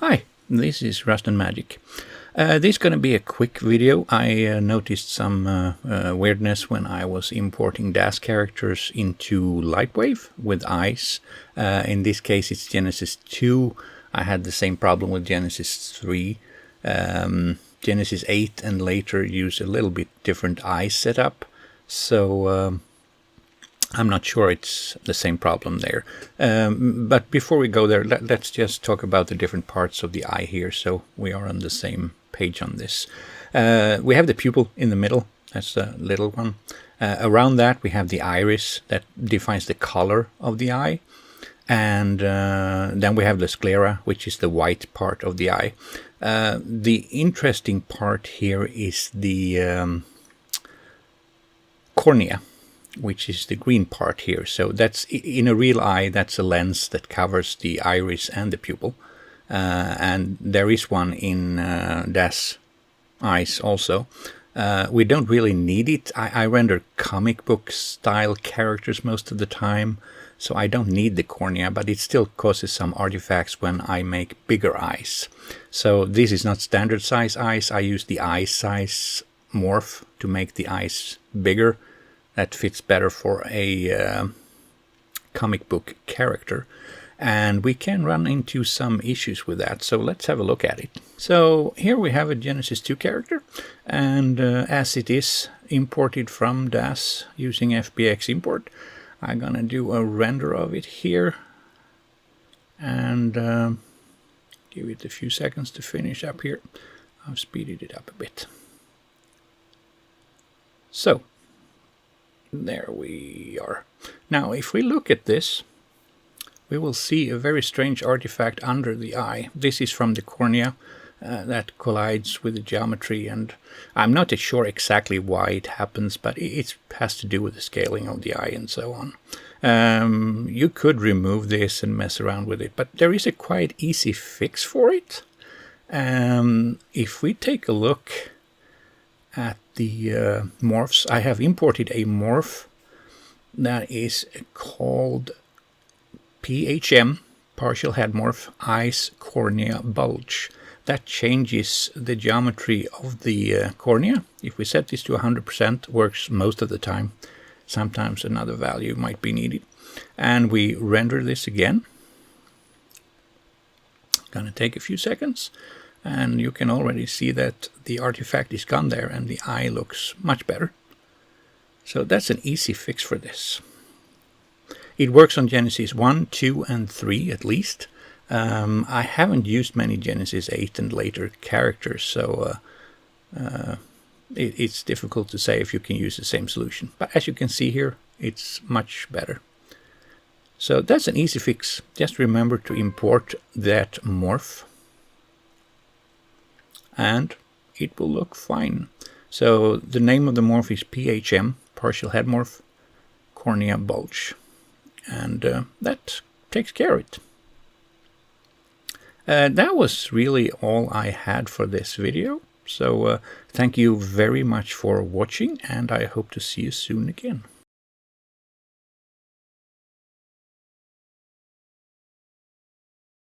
Hi, this is Rust and Magic. This is going to be a quick video. I noticed some weirdness when I was importing DAZ characters into LightWave with eyes. In this case it's Genesis 2. I had the same problem with Genesis 3. Genesis 8 and later use a little bit different eye setup. So I'm not sure it's the same problem there. But before we go there, let's just talk about the different parts of the eye here, so we are on the same page on this. We have the pupil in the middle. That's the little one. Around that we have the iris that defines the color of the eye. And then we have the sclera, which is the white part of the eye. The interesting part here is the cornea, which is the green part here. So that's, in a real eye, that's a lens that covers the iris and the pupil. And there is one in DAZ eyes also. We don't really need it. I render comic book style characters most of the time, so I don't need the cornea, but it still causes some artifacts when I make bigger eyes. So this is not standard size eyes. I use the eye size morph to make the eyes bigger. That fits better for a comic book character. And we can run into some issues with that, so let's have a look at it. So here we have a Genesis 2 character, and as it is imported from DAZ using FBX import, I'm gonna do a render of it here and give it a few seconds to finish up here. I've speeded it up a bit. So there we are. Now if we look at this, we will see a very strange artifact under the eye. This is from the cornea that collides with the geometry, and I'm not sure exactly why it happens, but it has to do with the scaling of the eye and so on. You could remove this and mess around with it, but there is a quite easy fix for it. If we take a look at the morphs, I have imported a morph that is called PHM, partial head morph, eyes cornea bulge. That changes the geometry of the cornea. If we set this to 100%, works most of the time. Sometimes another value might be needed. And we render this again. Gonna take a few seconds. And you can already see that the artifact is gone there and the eye looks much better. So that's an easy fix for this. It works on Genesis 1, 2 and 3 at least. I haven't used many Genesis 8 and later characters, so it's difficult to say if you can use the same solution. But as you can see here, it's much better. So that's an easy fix. Just remember to import that morph and it will look fine. So the name of the morph is PHM, partial head morph, cornea bulge. And that takes care of it. That was really all I had for this video. So thank you very much for watching, and I hope to see you soon again.